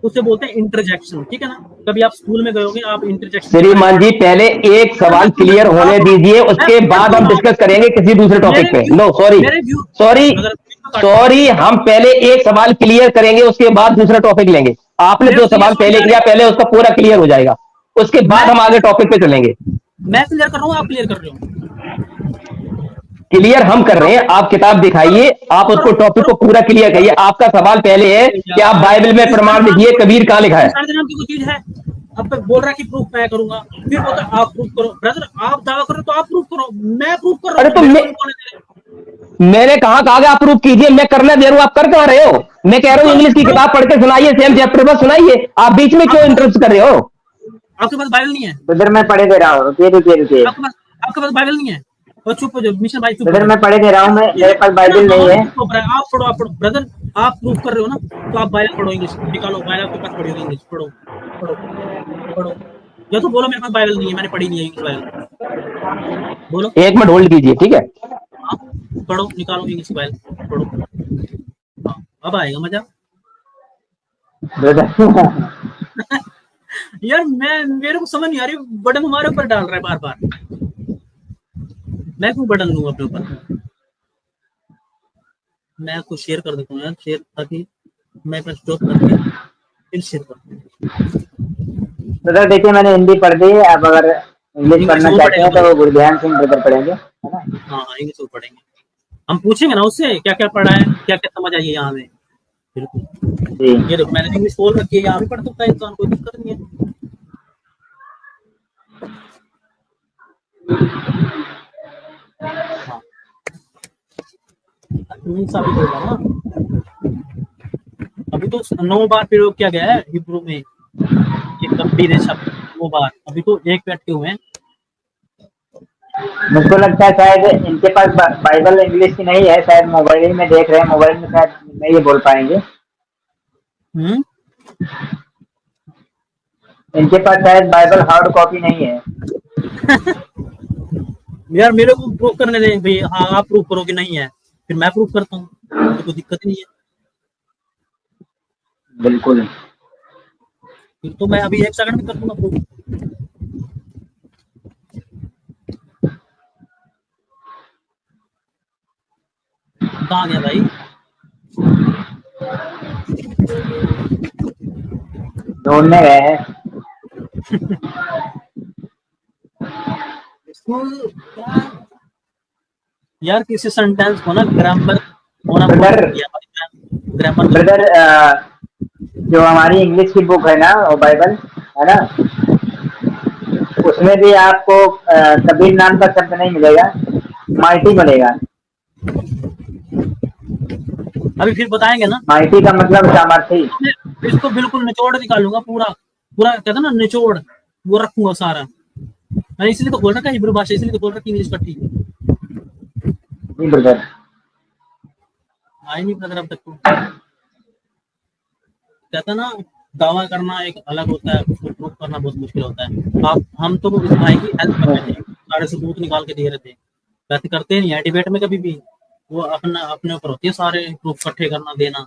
उसे बोलते हैं इंटरजेक्शन, ठीक है ना। कभी आप स्कूल में गए होंगे, आप इंटरजेक्शन। श्रीमान जी पहले एक सवाल क्लियर होने दीजिए, उसके बाद हम डिस्कस करेंगे किसी दूसरे टॉपिक पे। नो सॉरी सॉरी सॉरी, हम पहले एक सवाल क्लियर करेंगे, उसके बाद दूसरा टॉपिक लेंगे। आपने जो सवाल पहले किया, पहले उसका पूरा क्लियर हो जाएगा, उसके बाद हम आगे टॉपिक पे चलेंगे। मैं क्लियर कर रहा हूँ, आप क्लियर कर रहे हो? क्लियर हम कर रहे हैं, आप किताब दिखाइए, आप उसको टॉपिक को पूरा क्लियर करिए। आपका सवाल पहले है कि आप बाइबल में प्रमाण दीजिए, कबीर कहाँ लिखा है? नाम की कोई चीज है, अब बोल रहा है कि प्रूफ मैं करूंगा, फिर बोलता है आप प्रूफ करो। ब्रदर आप दावा करो तो आप प्रूफ करो, मैं प्रूफ कर रहा हूं। अरे तो मैंने कहा आप प्रूफ कीजिए, मैं करने दे रहा हूं, आप कर कहां रहे हो? मैं कह रहा हूं इंग्लिश की किताब पढ़ के सुनाइए, सेम चैप्टर बस सुनाइए, आप बीच में क्यों इंटरप्ट कर रहे हो? आपके पास बाइबल नहीं है? ब्रदर मैं पढ़े दे रहा हूँ, रुकिए। आपके पास बाइबल नहीं है? और चुप हो जाओ मिशन भाई, चुप। ब्रदर मैं पढ़े दे रहा हूँ, मेरे पास बाइबल नहीं है। आप पढ़ो ब्रदर, आप प्रूफ कर रहे हो ना, तो आप बाइबल पढ़ो, इंग्लिश निकालो, बाइबल आपके पास पढ़ी होगी, इंग्लिश पढ़ो पढ़ो पढ़ो। या तो बोलो मेरे पास बाइबल नहीं है, मैंने पढ़ी नहीं है इंग्लिश बाइबल, बोलो। एक मिनट होल्ड कीजिए, ठीक है? पढ़ो, निकालो इंग्लिश बाइबल पढ़ो। अब आएगा मजा। यार मेरे को समझ नहीं आ रही, बटन हमारे ऊपर डाल रहा है बार बार, मैं क्यों बटन लूंगा अपने ऊपर? मैं आपको शेयर कर देता हूँ यार, शेयर, ताकि मैं स्टॉप करके फिर शेयर कर। ब्रदर देखिए मैंने हिंदी पढ़ दी, अब अगर इंग्लिश पढ़ना चाहते हैं तो वो गुरध्यान सिंह ब्रदर पढ़ेंगे, है ना? हाँ इंग्लिश वो पढ़ेंगे, हम पूछेंगे ना उससे क्या क्या पढ़ा है, क्या क्या समझ आई है यहाँ में। बिल्कुल, ये देखो मैंने इंग्लिश खोल रखी है, यहाँ भी पढ़ सकता है इंसान, कोई दिक्कत नहीं है। हाँ साबित होगा ना। अभी तो 9 बार प्रयोग किया गया है हिब्रू में, ये गंभीर शब्द 9 बार, अभी तो एक बैठे हुए हैं। मुझको लगता है शायद इनके पास बाइबल इंग्लिश की नहीं है, शायद मोबाइल में देख रहे हैं, मोबाइल में शायद नहीं बोल पाएंगे। इनके पास शायद बाइबल हार्ड कॉपी नहीं है। यार मेरे को प्रूफ करने दें भाई, हाँ आप प्रूफ करो कि नहीं है, फिर मैं प्रूफ करता हूँ, तो कोई दिक्कत नहीं है। बिल्कुल, फिर तो मैं अभी 1 सेकंड में कर दूंगा प्रूफ। कहाँ गया भाई? ढूंढने गए हैं। यार किसी सेंटेंस को ना ग्रामर होना, ग्रामर ब्रदर, जो हमारी इंग्लिश की बुक है ना, वो बाइबल है ना, उसमें भी आपको कबीर नाम का शब्द नहीं मिलेगा, माइटी मिलेगा। अभी फिर बताएंगे ना, माइटी का मतलब सामर्थी। इसको बिल्कुल निचोड़ निकालूंगा, पूरा पूरा कहते ना निचोड़, वो रखूंगा सारा। मैं इसलिए तो बोल रहा था हिब्रू भाषा, इसलिए तो बोल रहा था इंग्लिश कट्टी। नहीं ब्रदर, आई नहीं ब्रदर अब तक तो। कहता ना दावा करना एक अलग होता है, उसको प्रूफ करना बहुत मुश्किल होता है। आप हम तो इस भाई की हेल्प कर रहे थे, सारे सबूत निकाल के दे रहे थे, वैसे करते नहीं है डिबेट में कभी भी, वो अपने ऊपर होती है सारे प्रूफ इकट्ठे करना देना।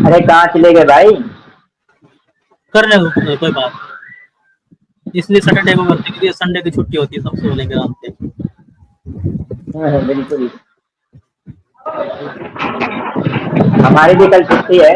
अरे कहाँ चले गए भाई? कर रहे कोई बात, इसलिए सैटरडे को करते हैं, संडे की छुट्टी होती है, सब सो लेंगे रात से। बिल्कुल, हमारी भी कल छुट्टी है।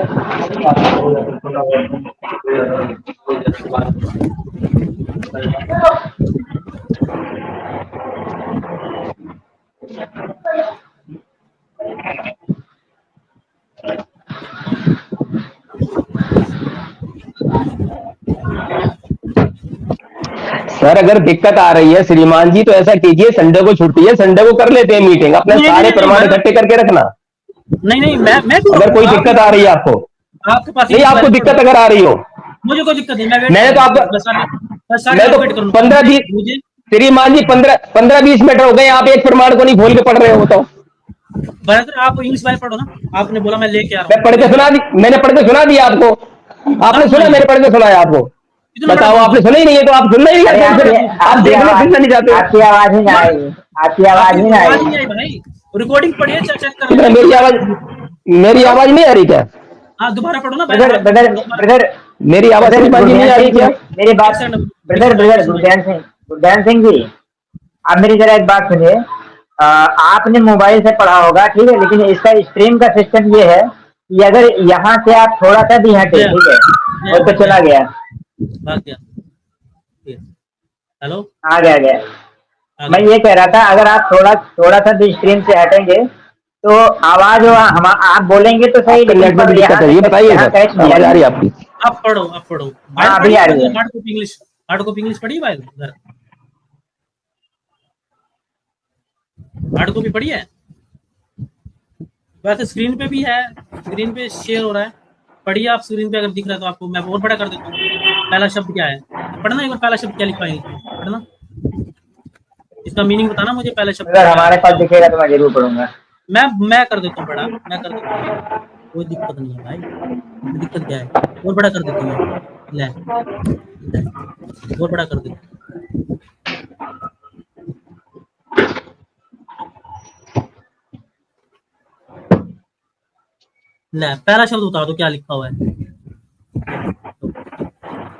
सर अगर दिक्कत आ रही है श्रीमान जी, तो ऐसा कीजिए, संडे को छुट्टी है, संडे को कर लेते हैं मीटिंग, अपने सारे प्रमाण इकट्ठे करके रखना। नहीं मैं अगर कोई दिक्कत आ रही है आपको, आपके पास नहीं आपको दिक्कत अगर आ रही हो, मुझे कोई दिक्कत नहीं, मैंने तो आपका मैं तो 15-20 मुझे श्रीमान जी 15-20 मिनट हो गए, आप एक प्रमाण को नहीं खोल के पढ़ रहे हो। बताओ ब्रदर, आप इंग्लिश वाले पढ़ो ना, आपने बोला मैं लेके आ रहा मैं हूँ। पढ़ के सुना दी, मैंने पढ़ के सुना दिया आपको, आपने सुना, मैंने पढ़ के सुनाया आपको। बताओ, आपने सुना ही नहीं है तो आप सुनना ही नहीं अरे चाहते, आप देखना सुनना नहीं चाहते। आपकी आवाज ही ना आएगी, आपकी आवाज ही ना आवाज आएगी। नहीं आई भाई, रिकॉर्डिंग पढ़िए, चेक कर मेरी आवाज नहीं आ रही क्या? हाँ दोबारा पढ़ो ना ब्रदर ब्रदर ब्रदर मेरी आवाज श्रीमान जी नहीं आ रही क्या? मेरी बात, ब्रदर ब्रदर गुरदैन सिंह जी, आप मेरी जरा एक बात सुनिए। आपने मोबाइल से पढ़ा होगा, ठीक है, लेकिन इसका स्ट्रीम का सिस्टम ये है कि अगर यहाँ से आप थोड़ा सा भी हटे, ठीक है, और तो चला गया, भाग गया। हेलो, आ गया। मैं ये कह रहा था, अगर आप थोड़ा सा भी स्क्रीन से हटेंगे तो आवाज हम आप बोलेंगे तो सही, लेकिन नेटवर्क दिक्कत है, ये बताइए सर, आवाज आ रही है आपकी? आप पढ़ो। हाँ, अभी आ रही है। हार्ड कॉपी इंग्लिश पढ़ी भाई उधर? हार्ड कॉपी पढ़ी है? वैसे स्क्रीन पे भी है, स्क्रीन पे शेयर हो रहा है, पढ़िए आप। स्क्रीन पे अगर दिख रहा है तो आपको मैं और बड़ा कर देता हूँ। पहला शब्द क्या है पढ़ना, एक बार पहला शब्द क्या लिखा है पढ़ना, इसका मीनिंग बताना मुझे। पहला शब्द अगर हमारे पास दिखेगा तो मैं जरूर पढ़ूंगा। मैं कर देता हूँ बड़ा, मैं कर देता हूँ, कोई दिक्कत नहीं है भाई। दिक्कत क्या है, और बड़ा कर देता हूँ, ले और बड़ा कर देता हूँ। ले पहला शब्द बता दो क्या लिखा हुआ है,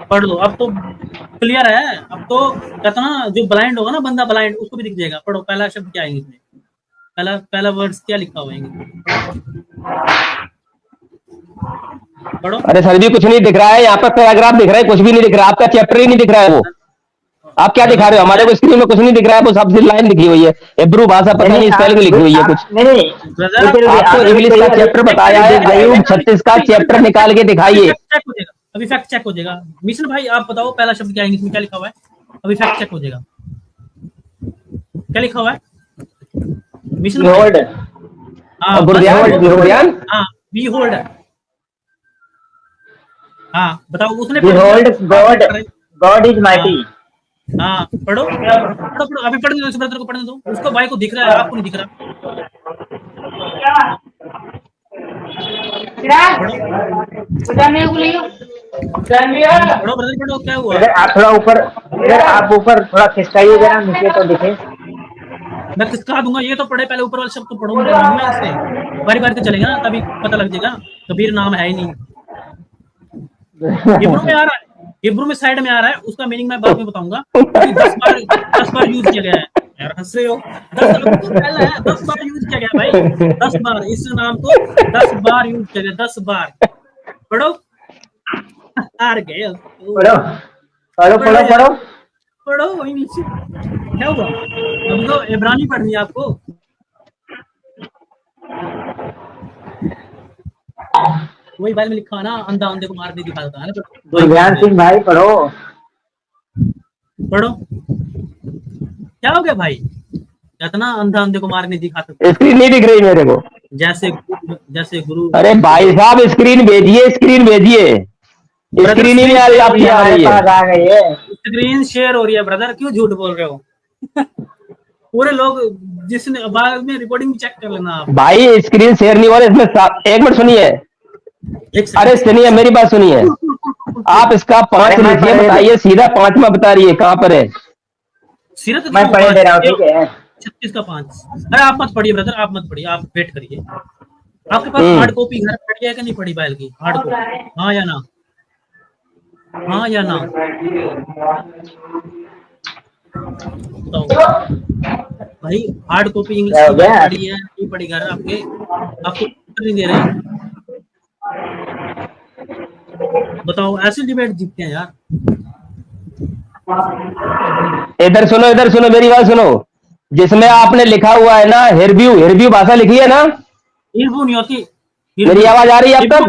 पढ़ लो। अब तो क्लियर है, अब तो कहता ना, जो ब्लाइंड होगा ना, बंदा ब्लाइंड, उसको भी दिख जाएगा। पढ़ो, पहला शब्द क्या है इंग्लिश में, पहला वर्ड्स क्या लिखा हुआ है इंग्लिश में, पढ़ो। अरे सर जी, कुछ नहीं दिख रहा है यहाँ पर, पैराग्राफ दिख रहा है, कुछ भी नहीं दिख रहा, आपका चैप्टर ही नहीं दिख रहा है। वो आप क्या दिखा रहे हो? हमारे को स्क्रीन में कुछ नहीं दिख रहा है, वो सब लाइन लिखी हुई है, हिब्रू भाषा पता नहीं स्पेलिंग लिखी हुई है कुछ। नहीं, आपको इंग्लिश का चैप्टर बताया है, आयुब 36 का चैप्टर निकाल के दिखाइए। अभी फैक्ट चेक हो जाएगा। मिशन भाई आप बताओ पहला शब्द क्या इंग्लिश में क्या लिखा हुआ है, अभी फैक्ट चेक हो जाएगा। क्या लिखा हुआ है मिशन भाई? हाँ, बीहोल्ड। हाँ बताओ, उसने गॉड इज माइटी। हाँ पढ़ो, अभी पढ़ने दो, इस ब्रदर को पढ़ने दो, उसको भाई को दिख रहा है, आपको नहीं दिख रहा। पढ़ो ब्रदर, पढ़ो, क्या हुआ? अगर आप थोड़ा ऊपर, अगर आप ऊपर थोड़ा खिसकाइए जरा नीचे तो दिखे। मैं किसका दूंगा, ये तो पढ़े, पहले ऊपर वाला शब्द तो पढ़ूंगा मैं, इससे बारी बारी तो चलेगा ना, तभी पता लग जाएगा। कबीर नाम है ही नहीं, हिब्रू में आ रहा है, हिब्रू में साइड में आ रहा है, उसका मीनिंग मैं बाद में बताऊंगा। 10 बार यूज किया गया है यार, हंस रहे हो। 10 बार यूज किया गया भाई, 10 बार इस नाम को 10 बार यूज किया गया, 10 बार। पढ़ो, हार गए। पढ़ो इंग्लिश। क्या हुआ, अब तो इब्रानी पढ़नी है आपको। वही बाइबल में लिखा है ना, अंधा अंधे को मार दे दिखाता है ना। गुरदैन सिंह भाई पढ़ो। क्या हो गया भाई, इतना अंधा अंधे को मारने दिखा सकते? स्क्रीन नहीं दिख रही मेरे को, जैसे गुरु। अरे भाई साहब, स्क्रीन भेजिए, स्क्रीन ही नहीं आ रही, आपकी आ रही है। स्क्रीन शेयर हो रही है ब्रदर, क्यों झूठ बोल रहे हो? पूरे लोग, जिसने बाद में रिकॉर्डिंग चेक कर लेना आप। भाई स्क्रीन शेयर नहीं हो रहा इसमें, एक मिनट सुनिए, अरे सुनिए मेरी बात सुनिए, आप इसका 5 लिखिए, बताइए सीधा 5 में बता रही है, कहाँ पर है? सीरत मैं पढ़ दे रहा हूँ, ठीक है। 36 का 5। अरे आप मत पढ़िए ब्रदर, आप मत पढ़िए, आप वेट करिए। आपके पास हार्ड कॉपी घर पड़ी है कि नहीं पड़ी बाइबल की? हार्ड कॉपी, हाँ या ना? हाँ या ना भाई? हार्ड कॉपी इंग्लिश की पढ़ी है नहीं पढ़ी घर आपके? आपको नहीं दे रहे, बताओ। ऐसे डिबेट जीतते हैं यार। इधर सुनो मेरी बात सुनो, जिसमें आपने लिखा हुआ है ना हिब्रू भाषा लिखी है ना, हिब्रू नहीं होती। मेरी आवाज आ रही है अब तक?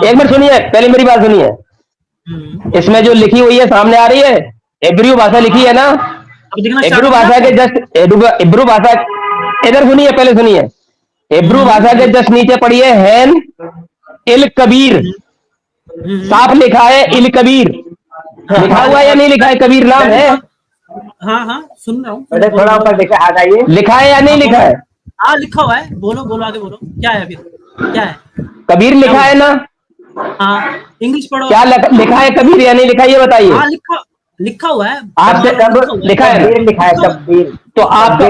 एक मिनट सुनिए, पहले मेरी बात सुनिए। इसमें जो लिखी हुई है सामने आ रही है, हिब्रू भाषा लिखी है ना, हिब्रू भाषा के जस्ट हिब्रू भाषा, इधर सुनिए, पहले सुनिए, हिब्रू भाषा के जस्ट नीचे पढ़िए हैन इल कबीर, साफ लिखा है इल कबीर, लिखा हुआ है या नहीं लिखा है? कबीर नाम है। हाँ हाँ सुन रहा हूँ। बेटा थोड़ा ऊपर देखा, आ जाइए। लिखा है या नहीं लिखा है? हाँ लिखा हुआ है, बोलो बोलो आगे बोलो, क्या है फिर, क्या है? कबीर लिखा है ना? हाँ इंग्लिश पढ़ो। क्या लिखा है कबीर या नहीं लिखा, ये बताइए। हाँ लिखा लिखा हुआ है आपसे लिखा है कबीर लिखा है, कबीर। तो आपका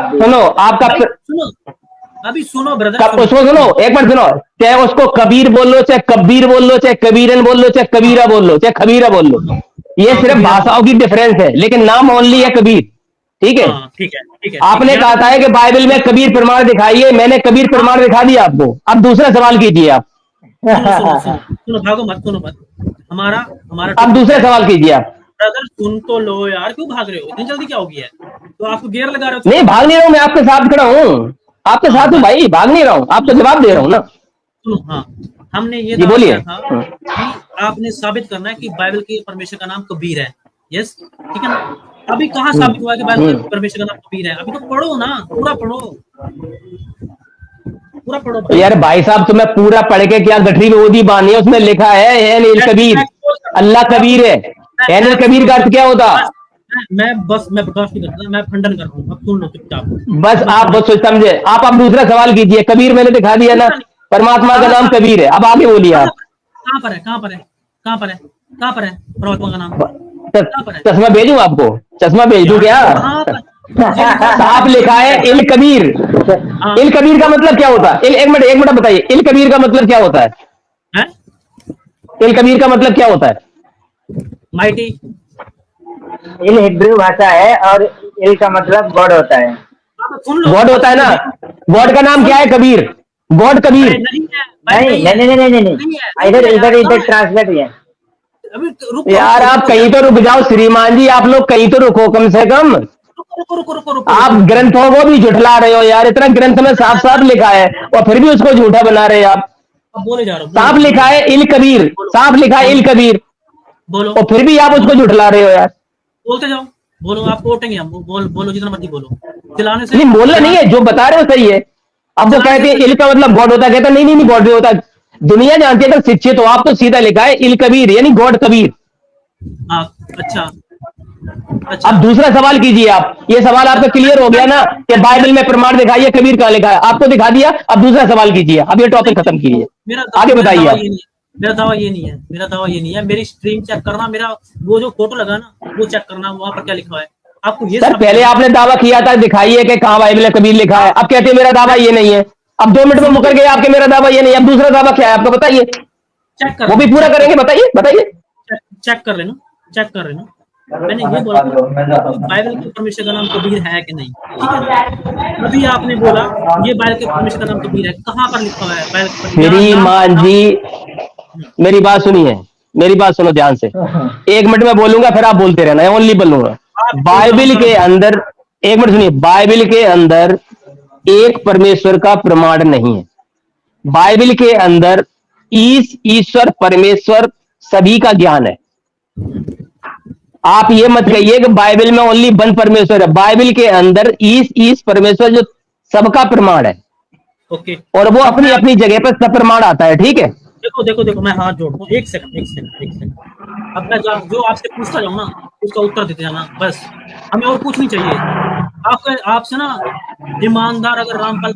सुनो, आपका सुनो अभी सुनो ब्रदर, उसको सुनो, एक मिनट सुनो। चाहे उसको कबीर बोल लो, चाहे कबीर बोल लो, चाहे कबीरन बोल लो, चाहे कबीरा बोल लो, चाहे खबीरा बोल लो, ये सिर्फ भाषाओं की डिफरेंस है, लेकिन नाम ओनली है कबीर। ठीक है, ठीक है ठीक है। आपने कहा था कि बाइबल में कबीर प्रमाण दिखाइए, मैंने कबीर प्रमाण दिखा दिया आपको। अब दूसरा सवाल कीजिए आप। सुनो भागो मत, सुनो मत, हमारा हमारा अब दूसरा सवाल कीजिए आप। ब्रदर सुन तो लो यार, क्यों भाग रहे हो इतनी जल्दी, क्या हो गया है? तो आपको गियर लगा रहे हो? नहीं भाग नहीं रहा हूं, मैं आपके साथ खड़ा हूँ, आपके साथ हूँ भाई, भाग नहीं रहा हूँ, आपको जवाब दे रहा हूँ ना। सुनो, हाँ हमने ये जी दावा बोलिए। किया था कि आपने साबित करना है कि बाइबल के परमेश्वर का नाम कबीर है। यस ठीक है ना? अभी कहाँ साबित हुआ कि बाइबल के परमेश्वर का नाम कबीर है? अभी तो पढ़ो ना, पूरा पढ़ो, पूरा पढ़ो भाई। यार भाई साहब, तुम्हें पूरा पढ़ के क्या गठरी में ओदी बांधी है? उसमें लिखा है एन कबीर, अल्लाह कबीर है। एन कबीर का अर्थ क्या होता? मैं बर्दाश्त नहीं करता, मैं खंडन कर रहा हूँ, अब सुन लो चुपचाप। बस आप बस सोच समझे। आप अब दूसरा सवाल कीजिए। कबीर मैंने दिखा दिया ना, परमात्मा का नाम कबीर है। अब आगे बोलिए आप। कहाँ पर है, कहाँ पर है, कहाँ पर है, कहाँ पर है परमात्मा का नाम? कहाँ पर है? चश्मा भेजूं आपको? चश्मा भेज दूं क्या? कहाँ पर? साफ लिखा है इल कबीर। इल कबीर का मतलब क्या होता है? एक मिनट बताइए, इल कबीर का मतलब क्या होता है? हैं? इल कबीर का मतलब क्या होता है? माइटी। इल हिब्रू भाषा है और इल का मतलब गॉड होता है। सुन लो, गॉड होता है ना? गॉड का नाम क्या है? कबीर। गॉड कबीर। नहीं है, नहीं नहीं नहीं नहीं नहीं, इधर इधर इधर ट्रांसलेट है। अभी रुको यार आप कहीं तो रुक जाओ श्रीमान जी, आप लोग कहीं तो रुको कम से कम। रुको रुको रुको रुको आप ग्रंथों को भी झुठला रहे हो यार, इतना ग्रंथ में साफ साफ लिखा है और फिर भी उसको झूठा बना रहे हैं आप। बोले जा रहा हूँ, साफ लिखा है इल कबीर, साफ लिखा है इल कबीर, बोलो और फिर भी आप उसको झुठला रहे हो यार। बोलते जाओ, बोलो, आप कोटेंगे हम, बोलो जितना मर्जी बोलो, चिल्लाने से नहीं बोलना नहीं है, जो बता रहे हो सही है। अब वो कहते हैं इल का मतलब गॉड होता है, कहता नहीं नहीं नहीं गॉड नहीं होता। दुनिया जानती है, अगर शिक्षित हो आप तो सीधा लिखा है इल कबीर यानी गॉड कबीर। हाँ अच्छा अच्छा। अब दूसरा सवाल कीजिए आप। ये सवाल आपका क्लियर हो गया ना कि बाइबल में प्रमाण दिखाइए कबीर का लिखा है, आपको दिखा दिया। अब दूसरा सवाल कीजिए, अब ये टॉपिक खत्म कीजिए, आगे बताइए आप। मेरा दावा ये नहीं है, मेरा दावा ये नहीं है। मेरी स्ट्रीम चेक करना, मेरा वो जो फोटो लगा ना वो चेक करना, वहां पर क्या लिखा है आपको ये सर पहले आपने दावा किया था, दिखाइए कि कहाँ बाइबल में कबीर लिखा है। अब कहते हैं मेरा दावा ये नहीं है। अब 2 मिनट में मुकर गए आपके, मेरा दावा ये नहीं है। अब दूसरा दावा क्या है आपका बताइए, चेक कर, वो भी पूरा करेंगे, बताइए बताइए। चेक कर लेना, चेक कर लेना। मैंने ये बोला बाइबल के परमेश्वर का नाम कबीर है कि नहीं, ठीक है? अभी आपने बोला ये बाइबल के परमेश्वर का नाम कबीर है, कहाँ पर लिखा हुआ है बाइबल? श्रीमान जी मेरी बात सुनिए, मेरी बात सुनो ध्यान से। 1 मिनट में बोलूंगा, फिर आप बोलते रहना, ओनली बोलूंगा। बाइबल के अंदर, 1 मिनट सुनिए, बाइबल के अंदर एक परमेश्वर का प्रमाण नहीं है। बाइबल के अंदर ईश्वर परमेश्वर सभी का ज्ञान है। आप ये मत कहिए कि बाइबल में ओनली 1 परमेश्वर है। बाइबल के अंदर ईश परमेश्वर जो सबका प्रमाण है। ओके, और वो अपनी अपनी जगह पर सब प्रमाण आता है, ठीक है? देखो देखो देखो, मैं हाथ जोड़ता हूँ, एक सेकंड। अब मैं जो आपसे पूछता जाऊँ ना उसका उत्तर देते जाना, बस हमें और कुछ नहीं चाहिए। आपसे ना ईमानदार अगर रामपाल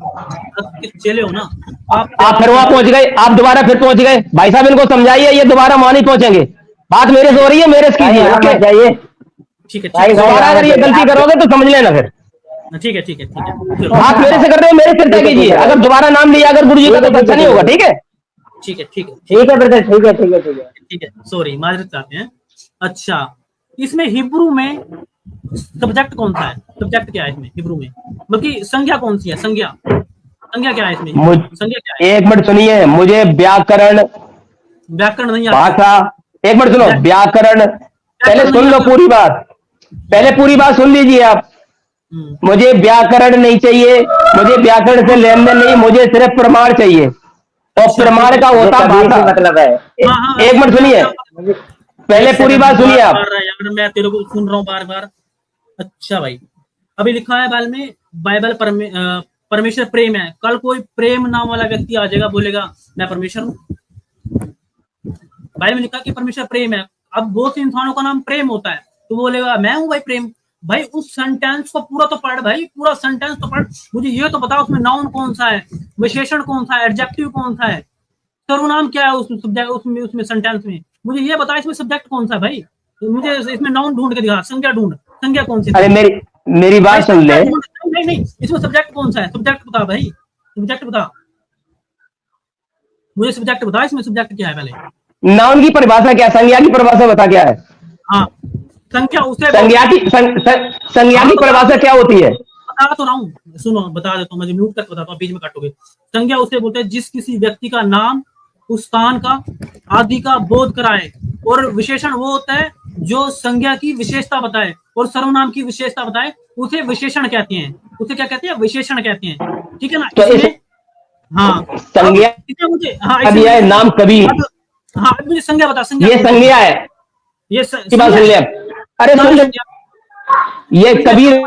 के चेले हो ना, आप फिर वहां पहुंच गए, आप दोबारा फिर पहुंच गए। भाई साहब इनको समझाइए, ये दोबारा वहां नहीं पहुंचेंगे। बात मेरे से हो रही है, मेरे से कीजिए, ओके? जाइए, ठीक है, दोबारा अगर ये गलती करोगे तो समझ लेना फिर। ठीक है बात मेरे से कर रहे हो, मेरे सिर तय कीजिए। अगर दोबारा नाम लिया अगर गुरु जी का तो अच्छा नहीं होगा, ठीक है? ठीक है ब्रदर, ठीक है। सॉरी, माजरत चाहते हैं। अच्छा, इसमें हिब्रू में सब्जेक्ट कौन सा है? सब्जेक्ट क्या है इसमें हिब्रू में? बल्कि संज्ञा कौन सी है? संज्ञा क्या है इसमें? संज्ञा क्या है? 1 मिनट सुनिए, मुझे व्याकरण नहीं आता। भाषा, 1 मिनट सुनो, व्याकरण पहले सुन लो पूरी बात, पहले पूरी बात सुन लीजिए आप। मुझे व्याकरण नहीं चाहिए, मुझे व्याकरण से लेन देन नहीं, मुझे सिर्फ प्रमाण चाहिए। और प्रमाण का होता भाषा, मतलब है। 1 मिनट सुनिए, पहले पूरी बात सुनिए आप। यार मैं तेरे को सुन रहा हूँ बार बार। अच्छा भाई, अभी लिखा है बाइबल परमेश्वर प्रेम है। कल कोई प्रेम नाम वाला व्यक्ति आ जाएगा, बोलेगा मैं परमेश्वर हूँ। बाइबल में लिखा कि परमेश्वर प्रेम है। अब बहुत से इंसानों का नाम प्रेम होता है, तो बोलेगा मैं हूं भाई प्रेम। भाई उस सेंटेंस को पूरा तो पढ़ भाई, पूरा सेंटेंस तो पढ़। मुझे ये तो बताओ उसमें नाउन कौन सा है, विशेषण कौन सा है, एडजेक्टिव कौन सा है, सर्वनाम क्या है उसमें, सब्जेक्ट उसमें सेंटेंस में। मुझे ये बता इसमें सब्जेक्ट कौन सा है भाई। तो मुझे इसमें नाउन ढूंढ के दिखा, संज्ञा ढूंढ, संज्ञा कौन सी। अरे मेरी बात सुन ले। नहीं नहीं, इसमें सब्जेक्ट कौन सा है, सब्जेक्ट बता भाई, सब्जेक्ट बता मुझे, सब्जेक्ट बता इसमें सब्जेक्ट क्या है पहले। नाउन की परिभाषा क्या, संज्ञा की परिभाषा बता क्या है। हाँ संख्या, उसे संज्ञा की परिभाषा क्या होती है, बता तो रहा हूँ, सुनो बता देता हूँ, मुझे म्यूट करके बताता हूँ, बीच में काटोगे। संज्ञा उसे बोलते हैं जिस किसी व्यक्ति का नाम, उस स्थान का, आदि का बोध कराए। और विशेषण वो होता है जो संज्ञा की विशेषता बताए और सर्वनाम की विशेषता बताए, उसे विशेषण कहते हैं। उसे क्या कहते हैं, विशेषण कहते हैं, ठीक है ना। तो इसमें हाँ संज्ञा मुझे, हाँ है नाम कबीर। हाँ मुझे संज्ञा बता, संज्ञा ये संज्ञा है, ये बात सुन ले। अरे सुन ले, ये कबीर।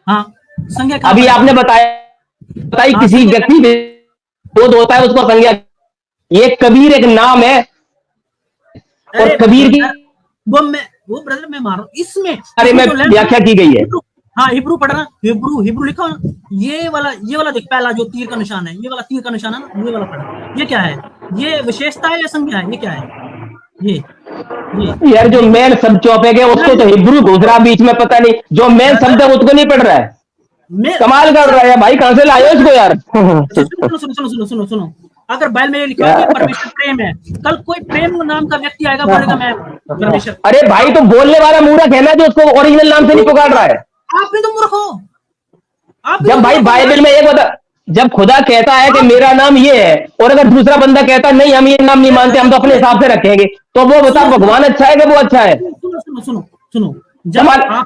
हाँ संज्ञा अभी आपने बताई किसी व्यक्ति बोध होता है उसको संज्ञा। ये कबीर एक नाम है, और कबीर की वो ब्रदर मैं मार रहा हूँ इसमें। अरे में व्याख्या की गई है। हाँ हिब्रू पढ़ना, हिब्रू लिखा ना, ये वाला देख, पहला जो तीर का निशान है, ये वाला तीर का निशान है ना, ये वाला पढ़ना। ये क्या है, ये विशेषता है या संज्ञा है, ये क्या है, ये यार जो मेन शब्द चौपे गए उसको तो हिब्रू घुस रहा बीच में, पता नहीं जो मेन शब्द है उसको नहीं पढ़ रहा है। कमाल कर रहा है भाई, कहां से लाए हो इसको यार। सुनो सुनो सुनो सुनो सुनो, अगर बाइबल में लिखा है कि परमेश्वर प्रेम है, कल कोई प्रेम नाम का व्यक्ति आएगा बोलेगा मैं परमेश्वर। अरे भाई तो बोलने वाला मूर्ख है ना जो उसको ओरिजिनल नाम से नहीं पुकार रहा है। आप भी तो मूर्ख हो। जब भाई बाइबल में एक बता, जब खुदा कहता है कि मेरा नाम ये है, और अगर दूसरा बंदा कहता है नहीं हम ये नाम नहीं मानते, हम तो अपने हिसाब से रखेंगे, तो वो बता भगवान अच्छा है कि वो अच्छा है। सुनो सुनो सुनो,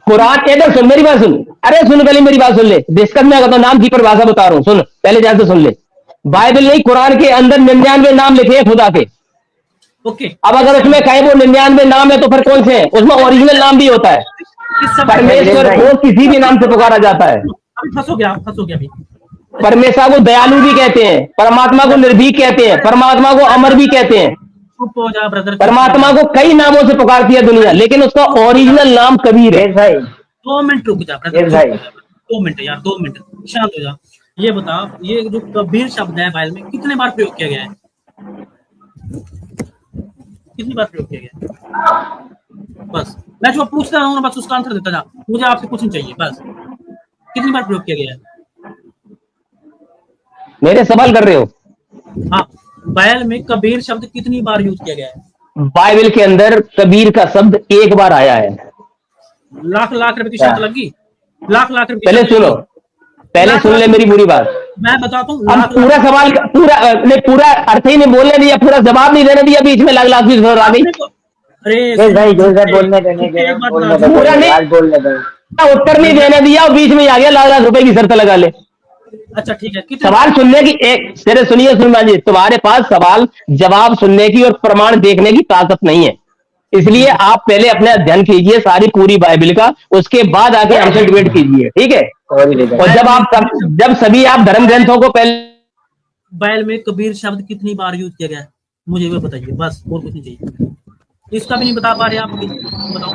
कुरान इधर सुन, मेरी बात सुन। अरे सुन पहले मेरी बात सुन ले, डिस्कस में अगर तो नाम की परिभाषा बता रहा हूँ, सुन पहले ध्यान से सुन ले। बाइबल नहीं, कुरान के अंदर 99 नाम लिखे हैं खुदा के। ओके, अब अगर उसमें कहे वो 99 नाम है तो फिर कौन से हैं, उसमें ओरिजिनल नाम भी होता है। परमेश्वर को किसी भी नाम से पुकारा जाता है। फंस हो गया अभी। परमेश्वर को दयालु भी कहते हैं, परमात्मा को निर्भीक कहते हैं, परमात्मा को अमर भी कहते हैं। चुप हो जा ब्रदर। परमात्मा को कई नामों से पुकारती है दुनिया, लेकिन उसका ओरिजिनल नाम कबीर है। भाई 2 मिनट रुक जा ब्रदर, 2 मिनट यार, 2 मिनट शांत हो जा। ये बता, ये जो कबीर शब्द है बाइबल में कितने बार प्रयोग किया गया है, कितनी बार प्रयोग किया गया है? बस मैं जो पूछता हूँ बस उसका आंसर देता जा, मुझे आपसे कुछ नहीं चाहिए, बस कितनी बार प्रयोग किया गया है। मेरे सवाल कर रहे हो? हाँ, बाइबल में कबीर शब्द कितनी बार यूज किया गया है? बाइबल के अंदर कबीर का शब्द एक बार आया है। लाख रुपए की शर्त लगी, लाख रुपए। पहले सुनो, पहले सुन ले मेरी पूरी बात। मैं बताता हूँ, अब पूरा सवाल पूरा अर्थ ही नहीं बोलने दिया, पूरा जवाब नहीं देने दिया, बीच में लाख की जरूरत आ गई। अरे भाई बोलने देने के पूरा नहीं बोलने दो, उत्तर नहीं देने दिया और बीच में आ गया लाख रुपए की शर्त लगा ले। अच्छा ठीक है, सवाल सुनने की एक तेरे सुनिए सुनमान जी, तुम्हारे पास सवाल जवाब सुनने की और प्रमाण देखने की ताकत नहीं है, इसलिए आप पहले अपने अध्ययन कीजिए सारी पूरी बाइबल का, उसके बाद आके हमसे डिबेट कीजिए, ठीक है। और जब सभी आप धर्म ग्रंथों को पहले, बाइबल में कबीर शब्द कितनी बार यूज किया गया है मुझे वो बताइए, बस और कुछ नहीं चाहिए। इसका भी नहीं बता पा रहे आप, बताओ।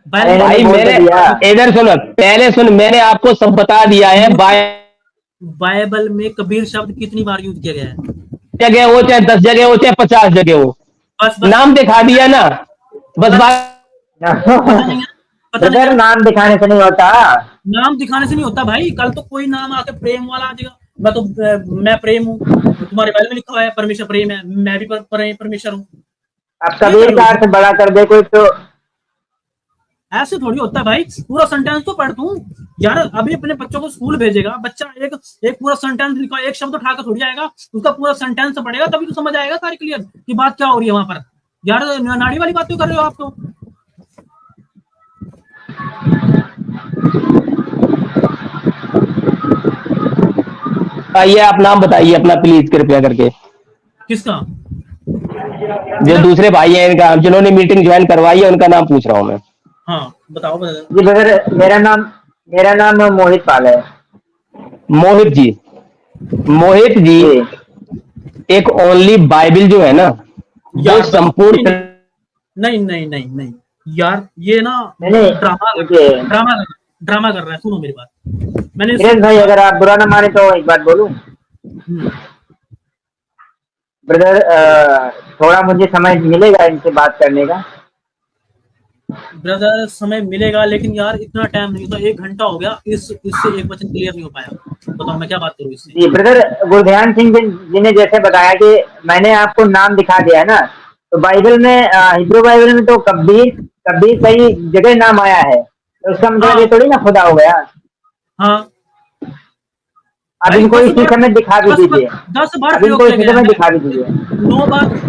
भाई मैंने इधर सुनो, पहले सुन, मैंने आपको सब बता दिया है। बाइबल में कबीर शब्द कितनी बार यूज किया गया है? जगह हो, चाहे 10 जगह हो, चाहे 50 जगह हो, बस नाम दिखा दिया ना, बस बात नाम दिखाने से नहीं होता, नाम दिखाने से नहीं होता भाई। कल तो कोई नाम आके प्रेम वाला आ जाएगा, मैं प्रेम हूँ, तुम्हारे बाइबल में लिखा हुआ है परमेश्वर प्रेम है, मैं भी परमेश्वर हूँ। अब कबीर का अर्थ बड़ा कर दे कोई, तो ऐसे थोड़ी होता है भाई। पूरा सेंटेंस तो पढ़ तू यार, अभी अपने बच्चों को स्कूल भेजेगा, बच्चा एक पूरा सेंटेंस लिखा, एक शब्द उठाकर थोड़ी आएगा, उसका पूरा सेंटेंस पढ़ेगा तभी तो समझ आएगा सारी क्लियर की बात क्या हो रही है वहां पर। यार नाड़ी वाली बात क्यों कर रहे हो आप तो। आइए आप नाम बताइए अपना प्लीज कृपया करके। किसका? जो दूसरे भाई हैं इनका, जिन्होंने मीटिंग ज्वाइन करवाई है उनका नाम पूछ रहा हूँ मैं। हाँ बताओ जी ब्रदर, मेरा नाम मोहित पाल है। मोहित जी एक ओनली बाइबल जो है ना, वो संपूर्ण नहीं नहीं नहीं नहीं यार, ये ना नहीं ड्रामा देखिए ड्रामा कर रहा है। सुनो मेरी बात, मैंने धीरेन्द्र भाई, अगर आप बुरा ना माने तो एक बात बोलूं ब्रदर, थोड़ा मुझे समय मिलेगा इनसे बात करने का? ब्रदर समय मिलेगा, लेकिन यार इतना टाइम नहीं होता, 1 घंटा हो गया, इससे एक वचन क्लियर नहीं हो पाया। बताओ मैं क्या बात करूँ इससे। जी ब्रदर, गुरध्यान सिंह जी ने जैसे बताया कि मैंने आपको नाम दिखा दिया है ना, तो बाइबल में, हिब्रू बाइबल में तो कबीर कबीर कई जगह नाम आया है, तो उसका मतलब हाँ ये थोड़ी ना खुदा हो गया। हाँ अब भाई, इनको 10 इसी बार समय दिखा भी 10 बार दीजिए, 10 बार अब प्रयोग इनको किया इसी गया समय है। दिखा भी दीजिए।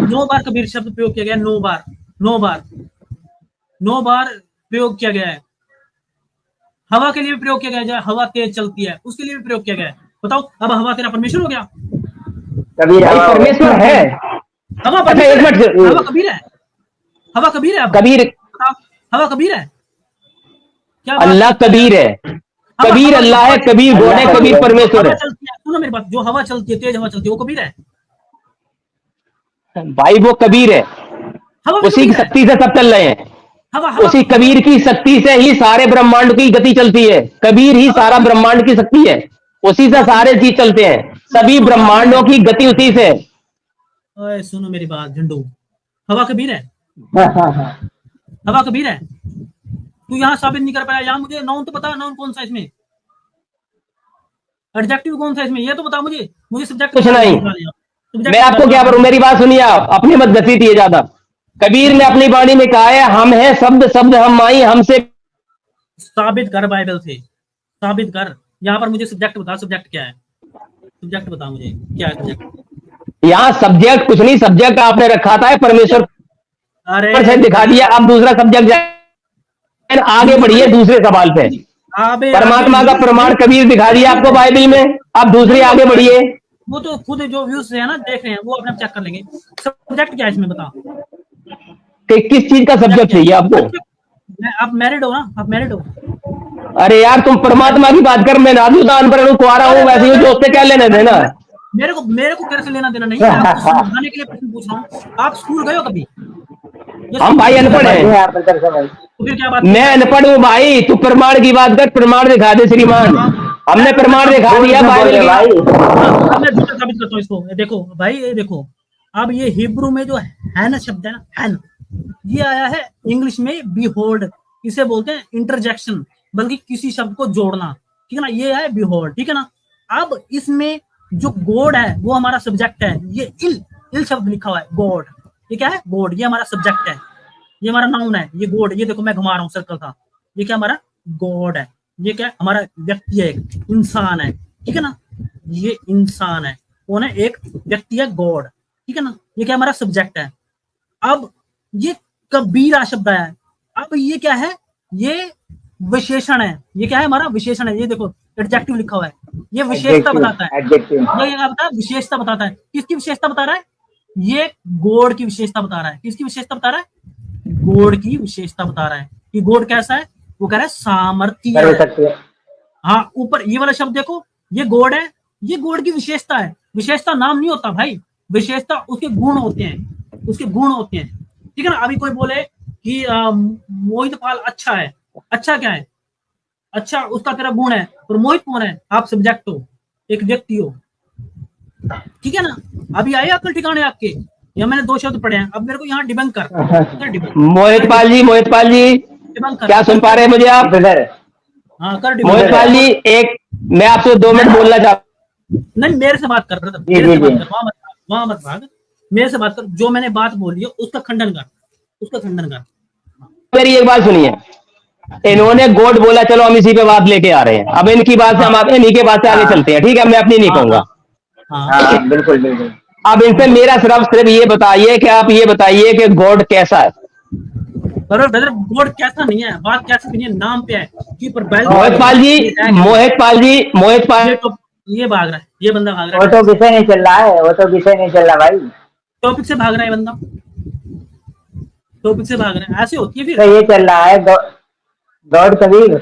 9 बार कबीर शब्द प्रयोग किया गया है, 9 बार, 9 बार, 9 बार प्रयोग किया गया है। हवा के लिए भी प्रयोग किया गया है, हवा तेज चलती है उसके लिए भी प्रयोग किया गया है। बताओ, अब हवा तेरा परमेश्वर हो गया? कबीर भाई हवा हो गया। परमेश्वर है। हवा अच्छा परमेश्वर एक है? हवा मिनट, कबीर है? हवा कबीर है? अब कबीर बताओ, हवा कबीर है? क्या बात अल्लाह करते हो यार। कबीर है, हवा कबीर हवा जो अल्लाह हवा है, कबीर गॉड अल्लाह है, कबीर कबीर है। जो परमेश्वर हवा है। चलती है, सुनो मेरी बात, जो हवा चलती है, तेज हवा चलती है, वो कबीर है? भाई वो कबीर है, हवा भी उसी की कबीर है? शक्ति से सब चल रहे हैं। हवा हवा उसी हवा कबीर की शक्ति से ही सारे ब्रह्मांड की गति चलती है। कबीर ही हवा सारा कबीर ब्रह्मांड की शक्ति है, उसी से हवा कबीर सारे है? चीज चलते हैं। सुनो सभी सुनो, हवा कबीर ब्रह्मांडों है? की गति उसी से। ओए सुनो मेरी बात झंडू, हवा कबीर है? हाँ हाँ हाँ। हवा कबीर है? तू यहाँ साबित नहीं कर पाया। यहाँ मुझे नाउन तो बता, नाउन कौन सा इसमें, एडजेक्टिव कौन सा इसमें, ये तो बता मुझे। मुझे सब्जेक्ट कुछ बता दे नहीं, फिलहाल, यहाँ मैं सब्जेक्ट बता आपको दो क्या आप करूं, मुझे। मेरी बात सुनिए, आप अपनी मत घसीटिए दिए ज्यादा। कबीर नहीं ने अपनी वाणी में कहा है, हम हैं शब्द, शब्द हम माई, हमसे। साबित कर बाइबल से, साबित कर। यहाँ पर मुझे सब्जेक्ट बता, सब्जेक्ट क्या है? सब्जेक्ट बता मुझे, क्या है सब्जेक्ट? यहाँ सब्जेक्ट कुछ नहीं, सब्जेक्ट आपने रखा था परमेश्वर अरे पर से दिखा ब्रदर, दिया। अब दूसरा सब्जेक्ट आगे हिंदी बढ़िए वाले, दूसरे सवाल पे। अबे आगे परमात्मा का मेरे प्रमाण को कबीर दिखा दिया ठीक आपको है। बाइबल में, अब दूसरे नहीं आगे होता है, बढ़िए। वो तो खुद जो व्यूज है ना, देख रहे हैं, वो अपने आप चेक कर लेंगे। सब्जेक्ट क्या है इसमें, बता। कि किस चीज का सब्जेक्ट सब्जेक्ट क्या है? चाहिए आपको? अच्छा, आप मैरिड हो ना? आप मैरिड हो? अरे यार तुम आप मैरिड? परमात्मा की बात कर, मैं नाजुदान पर हूँ, कुआरा अरे हूँ, वैसे ही हूँ, जो उससे क्या लेने अरे देना। मेरे को तेरे से लेना देना नहीं, मैं आपको समझाने के लिए प्रश्न पूछ रहा हूँ। आप स्कूल गए हो कभी? ये हम स्कूल भाई स्कूल गए अनपढ़ हो? समझ गए हैं। आप ब्रदर, समझ। तो फिर क्या बात की मैं यार? अनपढ़ हूँ भाई, तू प्रमाण की बात कर, प्रमाण दिखा दे श्रीमान। हाँ, हमने मैं प्रमाण सब दिखा झूठ दिया क्यों बोल बाइबल रहे के। भाई? हाँ, अब मैं झूठा साबित करता हूँ इसको। ये देखो भाई, ये देखो, अब ये हिब्रू में जो है ना शब्द है ना, हैन, ये आया है इंग्लिश में बिहोल्ड। इसे बोलते हैं इंटरजेक्शन, बल्कि किसी शब्द को जोड़ना, ठीक है ना, ये है बिहोल्ड, ठीक है ना। अब इसमें जो गॉड है वो हमारा सब्जेक्ट है। ये इल इल शब्द लिखा हुआ है, गॉड। ये क्या है? गॉड, ये हमारा सब्जेक्ट है, ये हमारा नाउन है, ये गॉड। ये देखो मैं घुमा रहा हूँ सर्कल था, ये क्या हमारा गॉड है। ये क्या है? हमारा व्यक्ति है, एक इंसान है, ठीक है ना। ये इंसान है, कौन है? एक व्यक्ति है, गॉड, ठीक है ना। ये क्या हमारा सब्जेक्ट है। अब ये कबीरा शब्द आया है, अब ये क्या है? ये विशेषण है। ये क्या है? हमारा विशेषण है। ये देखो एडजेक्टिव लिखा हुआ है, ये विशेषता एडजेक्टिव, बताता है। एडजेक्टिव। ये क्या बताता है? विशेषता बताता है। किसकी विशेषता बता रहा है? ये गॉड की विशेषता बता रहा है। किसकी विशेषता बता रहा है? गॉड की विशेषता बता रहा है कि गॉड कैसा है। वो कह रहा है सामर्थ्य सर्व है। शक्ति। हाँ, ऊपर ये वाला शब्द देखो, ये गॉड है, ये गॉड की विशेषता है। विशेषता नाम नहीं होता भाई, विशेषता उसके गुण होते हैं, उसके गुण होते हैं, ठीक है ना। अभी कोई बोले कि मोहित पाल अच्छा है, अच्छा क्या है? अच्छा उसका तेरा गुण है। और मोहित कौन है? आप सब्जेक्ट हो, एक व्यक्ति हो, ठीक है ना। अभी आए अकल ठिकाने आपके? या मैंने 2 शब्द पढ़े हैं, अब मेरे को यहाँ डिबंक कर डिबंक मोहितपाल जी, मोहितपाल जी, डिबंक क्या सुन पा रहे हैं मुझे जी आप? ब्रदर। हाँ कर जी डिबंक। मोहितपाल ब्रदर। जी, एक मैं आपसे 2 मिनट बोलना चाहता नहीं, मेरे से बात कर रहे थे, जी मेरे जी से जी। बात कर, वहां मत भाग, मेरे से बात कर। जो मैंने बात बोली है उसका खंडन कर, उसका खंडन कर। हूं, मेरी एक बात सुनिए। इन्होंने गॉड बोला, चलो हम इसी पे बात लेके आ रहे हैं। अब इनकी बात से हाँ हम इन्हीं के बात से आगे हाँ चलते हैं, ठीक है? मैं अपनी नहीं हाँ हाँ कहूंगा। हाँ। हाँ, बिल्कुल बिल्कुल। अब इनसे मेरा सिर्फ ये बताइए कि आप ये बताइए कि गॉड कैसा है? पर ब्रदर गॉड कैसा नहीं है, बात कैसे नहीं है, नाम पे है कि पर बैल मोहितपाल जी, ये है कि मोहितपाल जी, मोहितपाल ये तो ये भाग रहा है, ये बंदा भाग रहा वो है तो टॉपिक से, विषय नहीं चल रहा है, वो तो विषय नहीं चल रहा भाई। टॉपिक से भाग रहा है बंदा, टॉपिक से भाग रहा है। ऐसे होती है तो फिर। ये चल रहा है गॉड कबीर।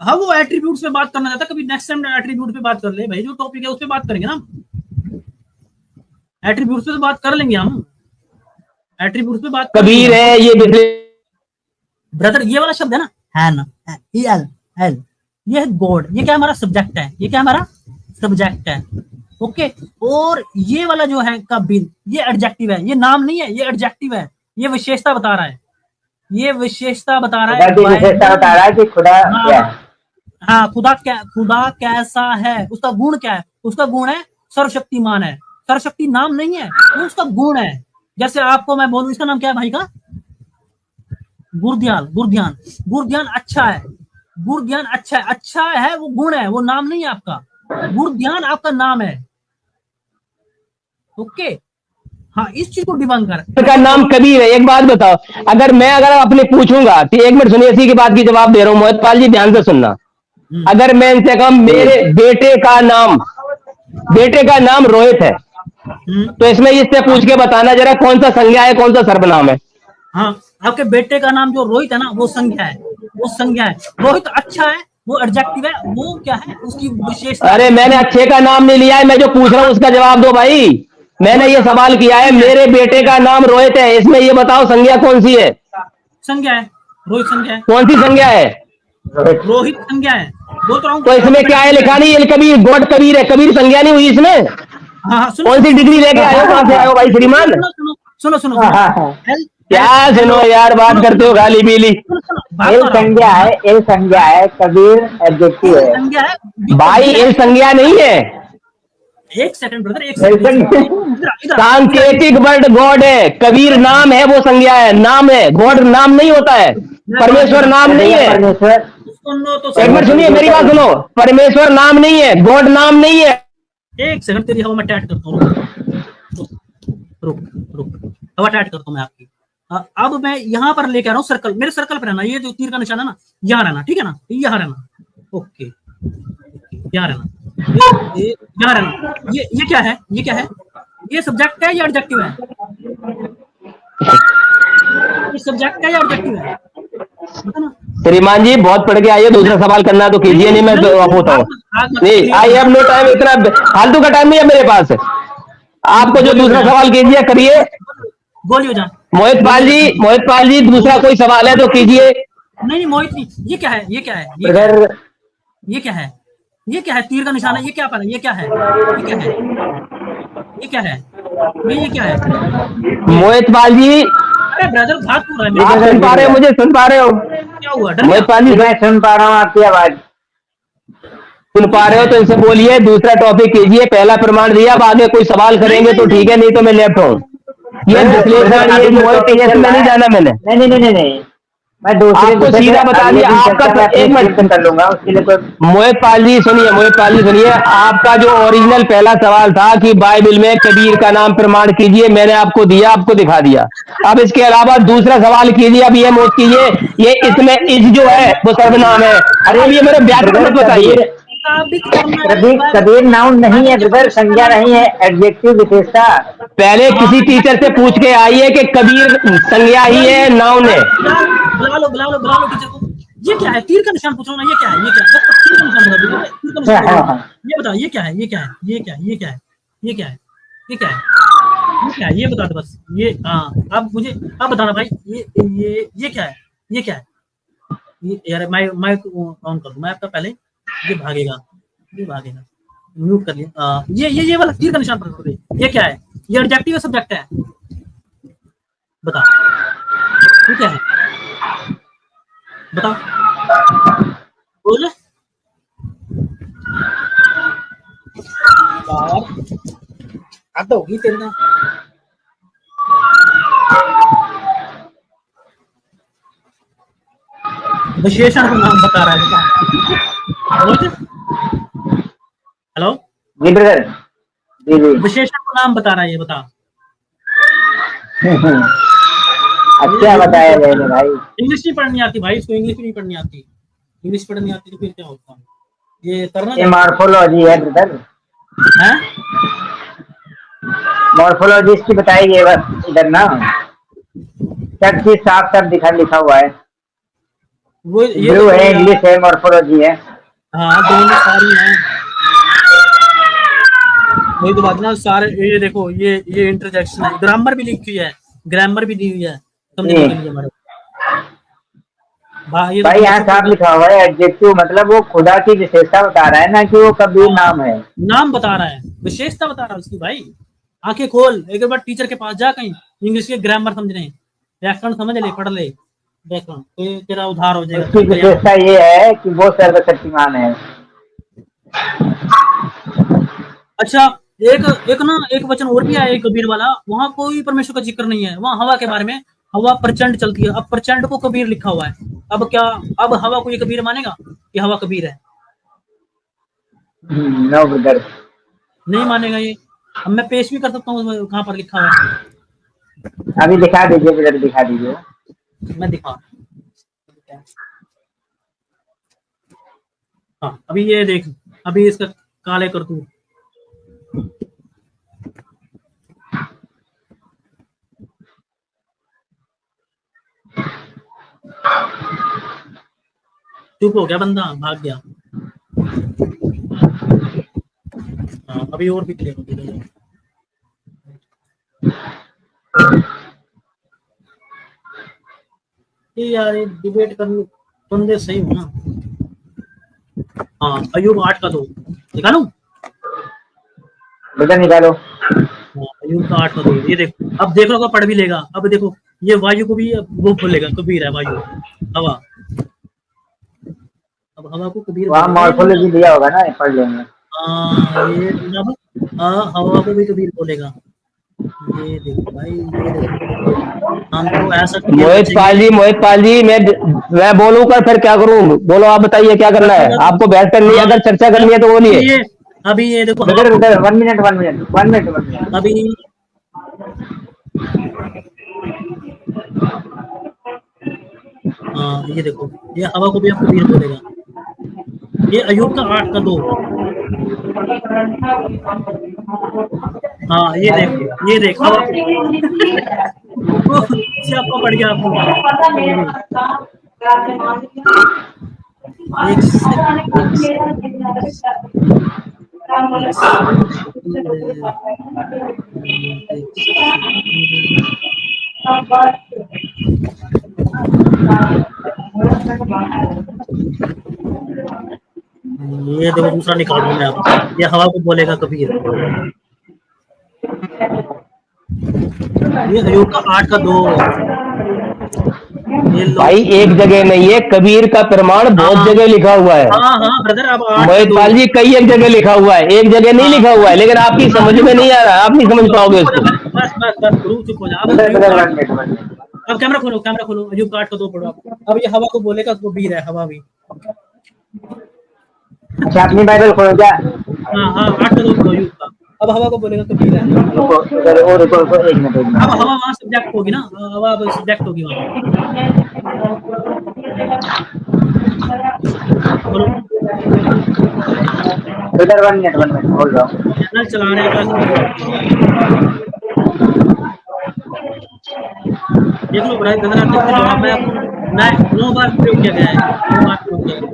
हाँ, वो एट्रीब्यूट्स पे बात करना चाहता, कभी नेक्स्ट टाइम एट्रीब्यूट पे बात कर ले भाई, जो टॉपिक है उस पे बात करेंगे ना, एट्रीब्यूट्स पे तो बात कर लेंगे हम। एट्रीब्यूट पे बात कबीर है ये ब्रदर, ये वाला शब्द है ना, एल एल, ये है गॉड, ये क्या हमारा सब्जेक्ट है, ये क्या हमारा सब्जेक्ट है। ओके, और ये वाला जो है कबीर, ये एडजेक्टिव है, ये नाम नहीं है, ये एडजेक्टिव है, ये विशेषता बता रहा है, ये विशेषता बता रहा है, विशेषता बता रहा है कि खुदा क्या है। हाँ, खुदा कैसा है, उसका गुण क्या है, उसका गुण है सर्वशक्तिमान है। सर्वशक्ति नाम नहीं है, वो उसका गुण है। जैसे आपको मैं बोलूं, इसका नाम क्या है भाई का, गुरध्यान, गुरध्यान, गुरध्यान अच्छा है, गुरध्यान अच्छा है, अच्छा है वो गुण है, वो नाम नहीं है आपका, गुरध्यान आपका नाम है। ओके, हाँ, इस चीज को डिबंक कर, का नाम कबीर है। एक बात बताओ, अगर अपने पूछूंगा, तो एक मिनट सुनिए, इसी की बात की जवाब दे रहा हूँ, मोहितपाल जी ध्यान से सुनना। अगर मैं इनसे कहूं मेरे बेटे का नाम रोहित है, तो इसमें इससे पूछ के बताना जरा कौन सा संज्ञा है, कौन सा सर्वनाम है। हाँ, आपके बेटे का नाम जो रोहित है ना, वो संज्ञा है, वो संज्ञा है। रोहित अच्छा है, वो एडजेक्टिव है, वो क्या है, उसकी विशेषता। अरे मैंने अच्छे का नाम नहीं लिया है, मैं जो पूछ रहा हूँ उसका जवाब दो भाई। मैंने ये सवाल किया है, मेरे बेटे का नाम रोहित है, इसमें ये बताओ संज्ञा कौन सी है। संज्ञा है, रोहित संज्ञा है। कौन सी संज्ञा है? रोहित संज्ञा है, बोल तो रहा हूँ। तो इसमें क्या है लिखा नहीं, ये कबीर, गॉड कबीर है, कबीर संज्ञा नहीं हुई इसमें। हाँ, कौन सी डिग्री लेके आए हो, कहां से आए हो भाई श्रीमान? सुनो सुनो, क्या सुनो यार, बात करते हो गाली बीली। एल संज्ञा है, एल संज्ञा है, कबीर एडजेक्टिव है। संज्ञा है भाई, एल संज्ञा नहीं है। एक सेकंड ब्रदर, एक सेकंड। सांकेतिक वर्ड गॉड है, कबीर नाम है, वो संज्ञा है, नाम है, गॉड नाम नहीं होता है, परमेश्वर नाम नहीं है। परमेश्वर, एक मिनट सुनिए, मेरी बात सुनो, परमेश्वर नाम नहीं है, गॉड नाम नहीं है। एक सेकंड, तेरी हवा में टैट करता हूँ, रुक, हवा टैट करता हूँ मैं आपकी। अब मैं यहाँ पर लेके आ रहा हूँ सर्कल, मेरे सर्कल पर रहना, ये जो तीर का निशान है ना, यहाँ रहना, ठीक है ना, यहाँ रहना। ओके, यहाँ रहना, यहाँ रहना। ये क्या है, ये क्या है, ये सब्जेक्ट है या एडजेक्टिव है? ये सब्जेक्ट है या एडजेक्टिव है? श्रीमान जी बहुत पढ़ के आइए, दूसरा सवाल करना तो कीजिए, नहीं मैं होता हूँ नहीं, आई हैव नो टाइम, इतना फालतू का टाइम नहीं है मेरे पास। आपको जो दूसरा सवाल कीजिए करिए। बोलिए जान। मोहितपाल जी दूसरा कोई सवाल है तो कीजिए। नहीं मोहित नहीं, ये क्या है, ये क्या है, ये क्या है, ये क्या है, तीर का निशान है, ये क्या है, ये क्या है, ये क्या है, ये क्या है, ये क्या है मोहितपाल जी? अरे ब्रदर, बात हो रहा है, आप सुन पा रहे हो, मुझे सुन पा रहे हो? क्या हुआ? मोहितपाल जी, मैं सुन पा रहा हूँ आपकी आवाज। सुन पा रहे हो तो इनसे बोलिए, दूसरा टॉपिक कीजिए। पहला प्रमाण दिया, अब आगे कोई सवाल करेंगे तो ठीक है, नहीं तो मैं लेफ्ट हूँ। ये विश्लेषण, ये मोटिवेशन में नहीं जाना मैंने। नहीं, मैं आपको सीधा बता दिया आपका। एक मिनट कर लूंगा उसके लिए कोई। मोहितपाल जी सुनिए, आपका जो ओरिजिनल पहला सवाल था कि बाइबल में कबीर का नाम प्रमाण कीजिए, मैंने आपको दिया, आपको दिखा दिया। अब इसके अलावा दूसरा सवाल कीजिए। अब ये मत कीजिए, ये इसमें इस जो है वो सर्वनाम है। अरे अब ये मेरे व्याकरण मत बताइए। कबीर नाउन नहीं है ब्रदर, संज्ञा नहीं है, एडजेक्टिव विशेषता। पहले किसी टीचर से पूछ के आइए कि कबीर संज्ञा ही है, नाउन है। बुला लो टीचर को। ये क्या है, तीर का निशान पूछ रहा हूँ ना, ये क्या है, ये क्या है, तीर का निशान बता दो, तीर का निशान ये बताओ, ये क्या है, ये क्या है, ये क्या है, ये क्या है, ये क्या है, ये क्या है, ये क्या है, ये बता दो बस। ये अब मुझे अब बताना भाई, ये क्या है, ये क्या है, ये यार मैं ऑन कर दूं मैं आपका पहले। ये भागेगा, म्यूट कर लिया। ये वाला तीर का निशान पकड़ दे। ये क्या है, ये एडजेक्टिव है, सब्जेक्ट है, बता ये क्या है, बता बोल। आता होगी तेरे ना। विशेषण का नाम बता रहा है, हेलो जी ब्रदर, जी विशेषण का नाम बता रहा है, ये बता। अच्छा बताया मैंने भाई। इंग्लिश नहीं पढ़नी आती भाई, इसको इंग्लिश नहीं पढ़नी आती, इंग्लिश पढ़नी आती तो फिर क्या होता। ये करना, ये मॉर्फोलॉजी है ब्रदर, हैं मॉर्फोलॉजी इसकी बताएगी बस। इधर ना सब चीज साफ साफ लिखा हुआ है। वो ये ब्लू है, इंग्लिश है, मॉर्फोलॉजी है। हाँ दोनों सारी हैं, वही तो बात ना सारे। ये देखो, ये इंटरजेक्शन है, ग्रामर भी लिखी है, ग्रामर भी दी हुई है समझने के लिए हमारे भाई यहाँ साफ लिखा हुआ है एडजेक्टिव, मतलब वो खुदा की विशेषता बता रहा है ना कि वो कबीर नाम है, नाम बता रहा है, विशेषता बता रहा है उसकी। भाई आंखें खोल, एक बार टीचर के पास जा, कहीं इंग्लिश के ग्रामर समझने, व्याकरण समझ ले, पढ़ ले व्याकरण, तो तेरा उद्धार हो जाएगा। उसकी विशेषता ये है कि वो सर्वशक्तिमान है। अच्छा, एक वचन और भी है कबीर वाला, वहां कोई परमेश्वर का जिक्र नहीं है, वहां हवा के बारे में, हवा प्रचंड चलती है। अब प्रचंड को कबीर लिखा हुआ है, अब क्या, अब हवा को ये कबीर मानेगा कि हवा कबीर है? नो ब्रदर, नहीं मानेगा ये। अब मैं पेश भी कर सकता हूँ कहाँ पर लिखा हुआ है। अभी दिखा दीजिए ब्रदर, दिखा दीजिए। मैं दिखा, हाँ अभी ये देख, अभी इसका काले कर तू। चुप हो गया बंदा, भाग गया। हाँ अभी और भी क्लियर होगी। ये यार डिबेट करने बंदे सही हो ना। हाँ अयूब 8 का 2 निकालूं? ब्रदर निकालो। हाँ अयूब का 8 का 2, ये देखो, अब देख लो पढ़ भी लेगा। अब देखो ये वायु को भी वो बोलेगा कबीर है, वायु हवा, अब हवा को कबीर वहाँ मॉर्फोलॉजी दिया होगा ना, पढ़ लेंगे। ये अब हवा को भी कबीर बोलेगा। ये देखो भाई, ये देखो, हम तो ऐसा मोहित पाल जी मैं बोलूं कर फिर क्या करूं? बोलो, आप बताइए क्या करना है आपको? बहस करनी है, अगर चर्चा करनी है तो बोलिए। अभी ये देखो, ब्रदर 1 मिनट अभी हाँ ये देखो, ये हवा को भी आप कबीर बोलेगा। ये अयूब का 8 का 2, हाँ ये देख हवा आपको पड़ गया आपको। ये देखो दूसरा निकाल रहा हूं मैं आप, ये हवा को बोलेगा कबीर। ये अयूब का 8 का 2। भाई एक जगह नहीं है, कबीर का प्रमाण बहुत जगह लिखा हुआ है। हाँ ब्रदर, अब मोहित पाल जी कई एक जगह लिखा हुआ है, एक जगह नहीं लिखा हुआ है, लेकिन आपकी समझ में नहीं आ रहा, आप नहीं समझ पाओगे उसको। बस गुरु चुप हो जा। अब कैमरा खोलो, अयूब का 8 का 2 पढ़ो आप। अब ये हवा को बोलेगा तो कबीर है, हवा भी। अच्छा, अपनी बाइबल खोलो क्या? हाँ 8 का 2 पढ़ो अयूब का। अब हवा को बोलेगा कबीर है। रुको 1 मिनट। अब हवा वहाँ सब्जेक्ट होगी ना, हवा अब सब्जेक्ट होगी वहाँ। ब्रदर 1 मिनट बोल रहा हूँ। चैनल चलाने का देख लो बड़ा गजरा कितने जवाब है आपको। 9 बार प्रयोग किया गया है, 9 बार प्रयोग किया गया है।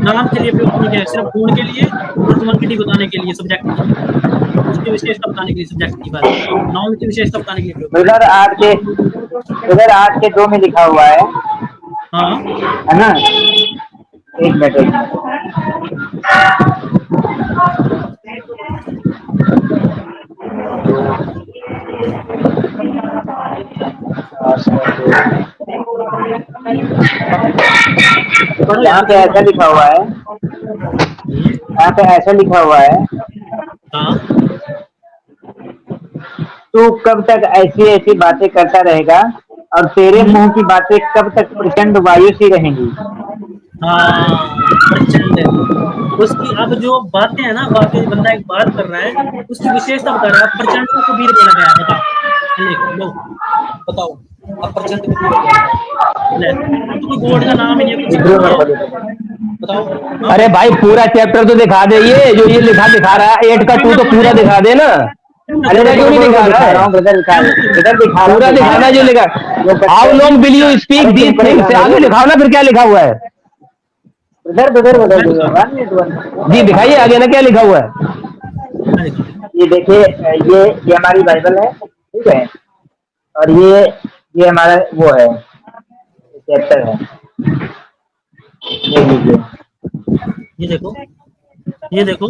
नाम के लिए प्रयोग नहीं किया, सिर्फ गुण के लिए और क्वांटिटी बताने के लिए, सब्जेक्ट की उसकी विशेषता बताने के लिए, सब्जेक्ट की बात, नाउन की विशेषता बताने के लिए प्रयोग। ब्रदर 8 के 2 में लिखा हुआ है, हाँ है ना? 1 मिनट। यहाँ पे ऐसा लिखा हुआ है, हाँ तू कब तक ऐसी ऐसी बातें करता रहेगा और तेरे मुंह की बातें कब तक प्रचंड वायु सी रहेंगी। हाँ प्रचंड, उसकी अब जो बातें है ना, बातें बंदा एक बात कर रहा है, उसकी विशेषता बता रहा है। प्रचंड को कबीर बोला गया है, बताओ अब प्रचंड को गोड का नाम ही बताओ। अरे भाई पूरा चैप्टर तो दिखा दे, ये जो ये दिखा रहा है 8 का 2 तो पूरा दिखा दे ना। अरे क्यों नहीं दिखा रहा है? पूरा दिखाना जो लिखा। How long will you speak these things, आगे लिखाओ ना, फिर क्या लिखा हुआ है? जी दिखाइए आगे ना क्या लिखा हुआ है। ये देखिए, ये हमारी बाइबल है, ठीक है। और ये हमारा वो है चैप्टर है, देख लीजिए। ये देखो, ये देखो,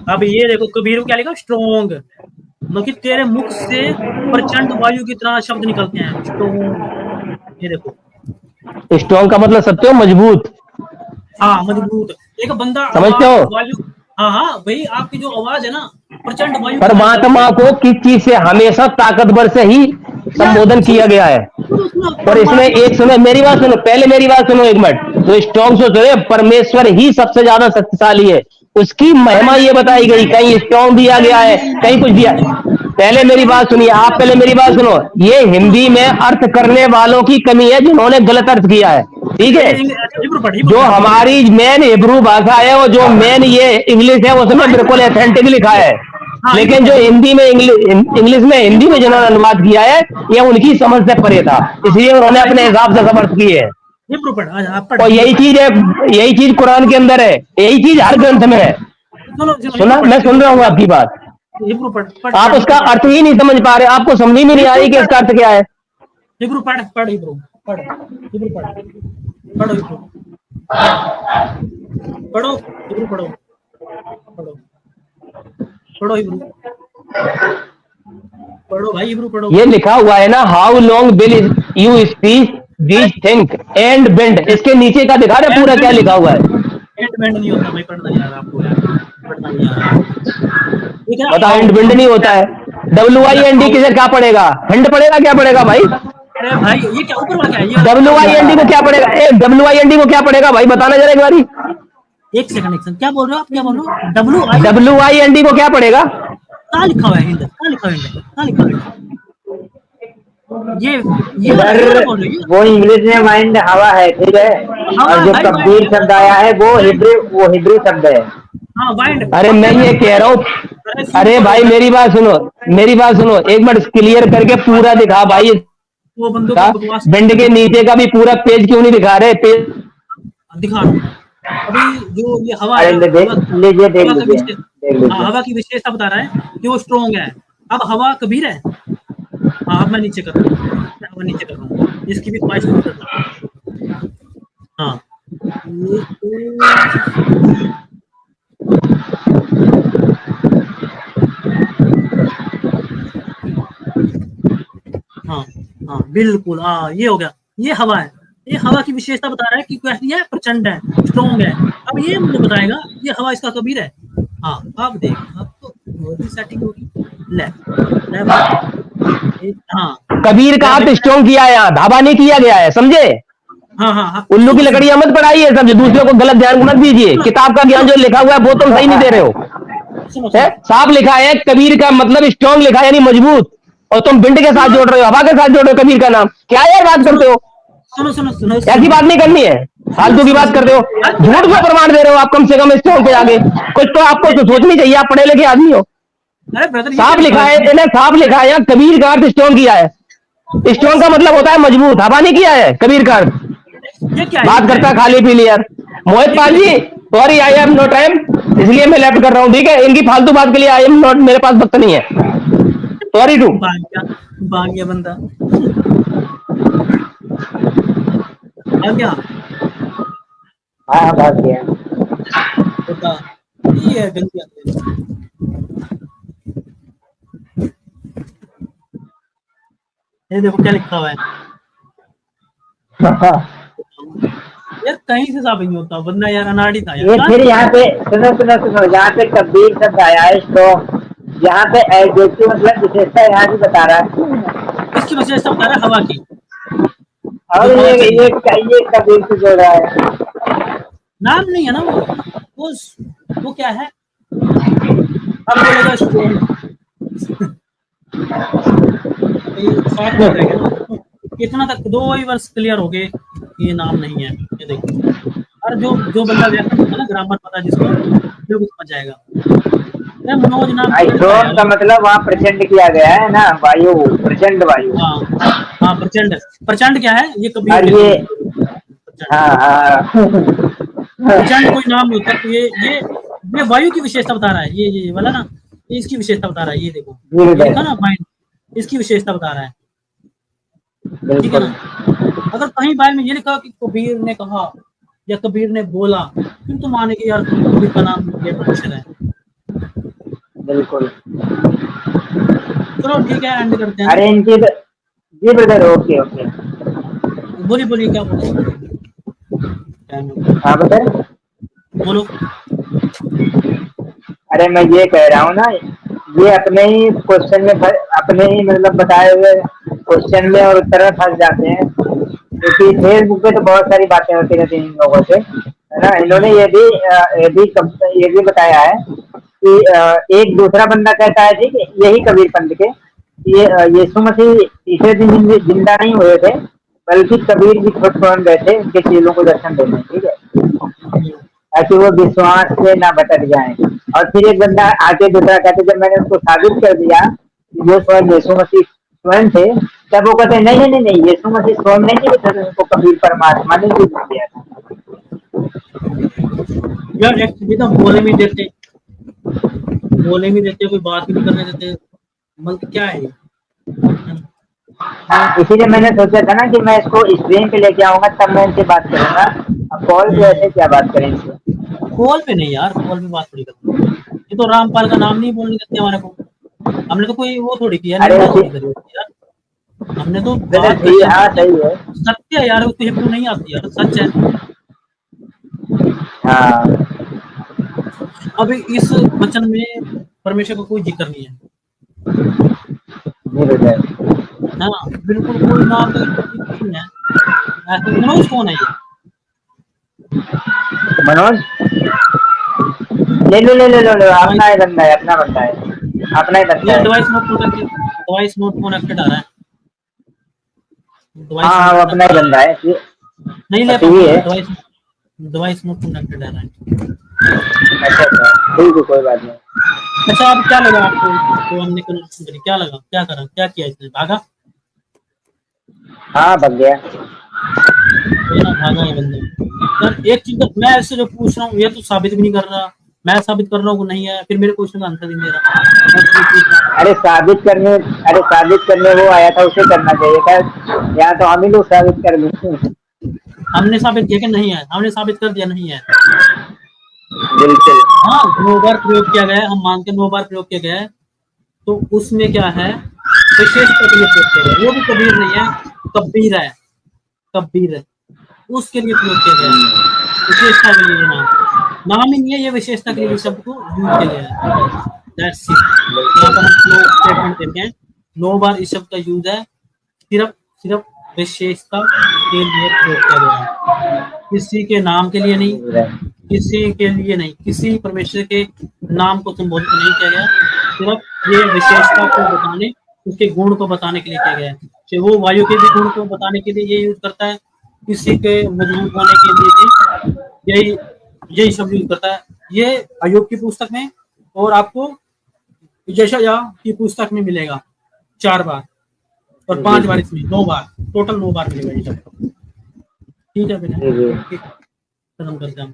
अब ये देखो कबीर को क्या लिखा, स्ट्रोंग, मतलब कि तेरे मुख से प्रचंड वायु की तरह शब्द निकलते हैं, स्ट्रोंग। ये देखो, स्ट्रॉन्ग का मतलब समझते हो, मजबूत, हाँ मजबूत। एक बंदा समझते आवाज हो। वायु, हाँ हाँ भाई, आपकी जो आवाज है ना, प्रचंड वायु की तरह निकलती परमात्मा है। को किस चीज से हमेशा ताकतवर से ही यार संबोधन सुनो किया गया है। सुनो सुनो, और इसमें परमात्मा, एक सुनो, मेरी बात सुनो, पहले मेरी बात सुनो एक मिनट। तो स्ट्रॉन्ग से सुने, परमेश्वर ही सबसे ज्यादा शक्तिशाली है, उसकी अरे महिमा ये बताई गई, नहीं कहीं स्ट्रॉन्ग दिया अरे गया है, नहीं कहीं कुछ दिया। नहीं, पहले मेरी अरे बात सुनो सुनिए आप, पहले मेरी बात सुनो। ये सुनो हिंदी में अर्थ करने वालों की कमी है, जिन्होंने गलत अर्थ किया है, ठीक है। हिब्रू पढ़, जो हमारी मेन हिब्रू भाषा है और जो मेन ये इंग्लिश है, उसमें बिल्कुल ऑथेंटिक लिखा है। हाँ हिब्रू लेकिन जो पढ़, हिंदी में इंग्लिश में हिंदी में जिन्होंने अनुवाद किया है, ये उनकी समझ से परे था, इसलिए उन्होंने अपने हिसाब से समर्थ किए है। हिब्रू पढ़, आप पढ़ और हिब्रू यही पढ़। चीज है, यही चीज कुरान के अंदर है, यही चीज हर हिब्रू ग्रंथ में है। सुनो सुनो, हिब्रू सुना, पढ़, मैं सुन हिब्रू रहा हूँ पढ़, आपकी बात। हिब्रू पढ़, पढ़ आप पढ़ उसका हिब्रू पढ़, अर्थ ही नहीं समझ पा रहे, आपको समझ ही नहीं आ हिब्रू रही कि पढ़, इसका अर्थ क्या है। हिब्रू पढ़, पढ़ हिब्रू पढ़, हिब्रू पढ़, पढ़ो हिब्रू, पढ़, पढ़ो हिब्रू, पढ़ो पढ़ो, पढ़ो हिब्रू, पढ़ो भाई हिब्रू पढ़ो। ये लिखा हुआ है ना, how long will you speech these think and bend, इसके नीचे का दिखा रहे पूरा क्या लिखा हुआ है। एंड बेंड नहीं होता भाई, पढ़ना नहीं आ रहा आपको यार, पढ़ना नहीं आ रहा आपको। ठीक है, बताओ, हाउ एंड बेंड नहीं होता है। WIND हाउ, किसे क्या पड़ेगा, हैंड पड़ेगा, क्या पड़ेगा भाई। अरे भाई ये क्या ऊपर वाला क्या है, ये वाला क्या डब्ल्यू बोल आई रहे एन डी को क्या पड़ेगा, WIND को क्या पड़ेगा भाई, बताना जरा एक बारी। हो? एक सेकंड, एक सेकंड, क्या बोल रहे हो आप, क्या बोल रहे हो, डब्ल्यू आई, WIND को क्या पड़ेगा। कहाँ लिखा हुआ है हिंद, कहाँ लिखा हुआ है हिंद, कहाँ लिखा हुआ है ये वाला इधर बोल रहे हो, वो इंग्लिश में माइंड हवा है, ठीक है। हवा और है जो भाई, कबीर शब्द आया है वो हिब्रू शब्द है। हाँ वाइंड, अरे मैं ये कह रहा हूँ, अरे सीधी अरे पढ़ो भाई भाई, मेरी बात सुनो, मेरी बात सुनो, एक मिनट क्लियर करके पूरा दिखा भाई वो बंदों इसका। की बकवास बेंड के नीचे का भी पूरा पेज क्यों नहीं दिखा रहे, पेज। दिखा रहा हूँ। अभी जो ये हवा अरे है, देख लीजिए, देख हवा का लीजिए, विशेष, देख हाँ लीजिए। हवा की विशेषता बता रहा है कि वो स्ट्रोंग है। अब हवा कबीर है, हाँ अब मैं नीचे कर रहा हूँ, मैं हवा नीचे कर रहा हूँ, इसकी भी ख्वाहिश पूरी करता हूँ। हाँ ये हाँ हाँ बिल्कुल, हाँ ये हो गया, ये हवा है, ये हवा की विशेषता बता रहा है कि कैसी है, प्रचंड है, स्ट्रोंग है। अब ये मुझे बताएगा ये हवा इसका कबीर है। हाँ अब देख, अब तो बहुत सेटिंग होगी। ले ले भाई, हाँ कबीर का ले भाई, अर्थ स्ट्रॉन्ग किया है, यहाँ धाबा नहीं किया गया है, समझे। हाँ हाँ हाँ उल्लू की सुनो सुनो लकड़ियां मत पढ़ाइए, सब दूसरों को गलत ध्यान मत दीजिए, सुनो किताब का ज्ञान जो लिखा हुआ है वो तुम सही नहीं दे रहे हो। सुनो है सुनो साफ लिखा है, कबीर का मतलब स्ट्रॉन्ग लिखा है, यानी मजबूत। और तुम बिंड के साथ सुनो जोड़ रहे हो, हवा के साथ जोड़ रहे हो कबीर का नाम, क्या यार बात सुनो करते हो। सुनो सुनो सुनो ऐसी सुनो बात नहीं करनी है, सुनो फालतू की सुनो बात करते सुनो, हो। झूठ को प्रमाण दे रहे हो आप, कम से कम स्ट्रॉन्ग के आगे कुछ तो आपको तो सोचनी चाहिए, आप पढ़े लिखे आदमी हो। अरे ब्रदर ये क्या साफ लिखा लिखा हुआ है, है, इन्हें साफ लिखा है यहाँ, कबीर का अर्थ स्ट्रॉन्ग किया है। स्ट्रॉन्ग का मतलब होता है मजबूत, हवा नहीं किया है कबीर का अर्थ। ये क्या है, ये बात क्या करता है, है खाली पी यार। मोहित ये क्या पाल जी, लिखा sorry I have no time, इसलिए मैं लेफ्ट कर रहा हूँ, ठीक है। इनकी फालतू बात के लिए आई एम नॉट, मेरे पास वक्त नहीं है, सॉरी टू। है, भाग गया बंदा, भाग गया हाँ हाँ, भाग गया। बंदा, ये है गलती आती है। ये देखो क्या लिखा हुआ है यार, कहीं से साबित नहीं होता, बंदा यार अनाड़ी था ये यार। फिर यहाँ पे सुनो सुनो सुनो, यहाँ पे कबीर शब्द आया है तो यहाँ पे एडजेक्टिव मतलब विशेषता यहाँ भी बता रहा है। इसकी विशेषता बता रहा है हवा की, और जो हवा चल रही है, ये कबीर से जोड़ रहा है। नाम नहीं है ना वो वो क्या है, अब बोलेगा स्ट्रोंग, साथ में रहेगा ना, इतना तक 2 ही वर्ष क्लियर हो गए, ये नाम नहीं है। ये देखो, और जो बंदा व्याकरण पता ना, ग्रामर पता जिसको, जो कुछ समझ जाएगा। अरे मनोज नाम का लड़का है आइसोन का यार, मतलब वहाँ प्रचंड किया गया है ना, वायु, प्रचंड वायु। हाँ हाँ प्रचंड, प्रचंड क्या है, ये कबीर और लिखा ये हुआ है, प्रचंड, हाँ हाँ प्रचंड कोई नाम नहीं होता। तो ये वायु की विशेषता बता रहा है, ये वाला ना, ये इसकी विशेषता बता रहा है। ये देखो, ये लिखा ना माइंड, इसकी विशेषता बता रहा है, ठीक है बिल्कुल। ना। अगर कहीं बाइबल में ये लिखा कि कबीर ने कहा या कबीर ने बोला, फिर तो माने कि यार कबीर का नाम ये प्रोफेसर है। बिल्कुल। चलो ठीक है, एंड करते हैं ना। अरे इनकी जी ब्रदर, ओके ओके। बोलिए बोलिए, क्या बोल रहे हैं? हाँ ब्रदर। बोलो। अरे मैं ये कह रहा हूँ ना, ये अपने ही क्वेश्चन में अपने ही मतलब बताए हुए क्वेश्चन में और उत्तर में फंस जाते हैं, क्योंकि फेसबुक पे तो बहुत सारी बातें होती रहती हैं इन लोगों से, है ना। इन्होंने ये भी बताया है कि एक दूसरा बंदा कहता है जी कि यही कबीर पंथ के, ये यीशु मसीह तीसरे दिन जिंदा नहीं हुए थे, बल्कि कबीर जी खुद स्वयं बैठे उनके चेलों को दर्शन देने, ठीक है, ताकि वो विश्वास से ना भटक जाएं। और फिर एक बंदा आके दूसरा कहते, जब मैंने उसको साबित कर दिया कि वो स्वयं यीशु मसीह स्वयं थे, तब वो कहते नहीं नहीं नहीं नहीं, यीशु मसीह स्वयं नहीं थे, उनको कबीर परमात्मा ने भी दिया था। यार एक्चुअली तो बोले भी देते, कोई बात भी नहीं करने देते, मतलब क्या है ये? इसीलिए मैंने सोचा था ना कि मैं इसको स्क्रीन पे लेके आऊंगा, तब मैं इनसे बात करूंगा। अब कॉल पे ऐसे क्या बात करेंगे? कॉल पे नहीं यार, कॉल पे बात थोड़ी करते, ये तो रामपाल का नाम नहीं बोलने देते हमारे को। हमने तो कोई वो थोड़ी किया, अरे निंदा वैसे थोड़ी करी होती यार। हमने तो ब्रदर बात करी ठीक, है, हाँ सत्य। सही है। सत्य है यार, उसको हिब्रू नहीं आती यार, सच है। हाँ अभी इस वचन में परमेश्वर का कोई जिक्र नहीं है। जी ब्रदर। हाँ, बिल्कुल कोई नाम का इसका जिक्र नहीं है। ऐसे मनोज कौन है ये? मनोज, ले लो, अपना ही बंदा है, अपना बंदा है, अपना ही बंदा ये है। डिवाइस नोट कनेक्टेड आ रहा है। हाँ डिवाइस हाँ, नोट वो अपना ही कनेक्टेड बंदा है, नहीं ले टीवी पाऊंगा। है। डिवाइस डिवाइस नोट कनेक्टेड आ रहा है। अच्छा अच्छा, ठीक है, कोई बात नहीं। अच्छा, अब क्या लगा आपको, जो हमने कन्वर्सेशन करी, क्या लगा, क्या करा, क्या किया इसने, भागा? हाँ बन गया। ये ना भागा है बंदा। यार एक चीज तो मैं इससे जो पूछ रहा हूँ, ये तो साबित भी नहीं कर रहा। मैं साबित कर रहा हूँ कि नहीं है, फिर मेरे क्वेश्चन का आंसर भी नहीं दे रहा। मैं तो ये पूछ रहा हूँ। अरे साबित करने वो आया था, उसे करना चाहिए था, यहाँ तो हम ही लोग साबित कर दें। हमने साबित किया कि नहीं है, हमने साबित कर दिया नहीं है। बिल्कुल। हाँ, 9 बार प्रयोग किया गया है, हम मानते हैं 9 बार प्रयोग किया गया है। तो उसमें क्या है, विशेषता के लिए प्रयोग किया गया है। वो भी कबीर नहीं है, कबीर है, कबीर है, उसके लिए प्रयोग किया गया है। विशेषता के लिए नाम, नाम ही नहीं है ये, विशेषता के लिए शब्द को यूज किया गया है। That's it. यहाँ पर हम स्टेटमेंट देते हैं, 9 बार इस शब्द का यूज है, सिर्फ सिर्फ विशेषता के लिए प्रयोग किया गया है, किसी के नाम के लिए नहीं, किसी के लिए नहीं, किसी परमेश्वर के नाम को संबोधित नहीं किया गया, सिर्फ ये विशेषता को बताने, उसके गुण को बताने के लिए किया गया है। चाहे वो वायु के भी गुण को बताने के लिए ये यूज करता है, किसी के मजबूत होने के लिए भी यही यही शब्द यूज करता है। ये अय्यूब की पुस्तक में और आपको यशायाह की पुस्तक में मिलेगा 4 बार, और 5 बार इसमें, 9 बार, टोटल 9 बार मिलेगा ये शब्द। ठीक है, फिर जी जी। ओके, खत्म करते हैं हम।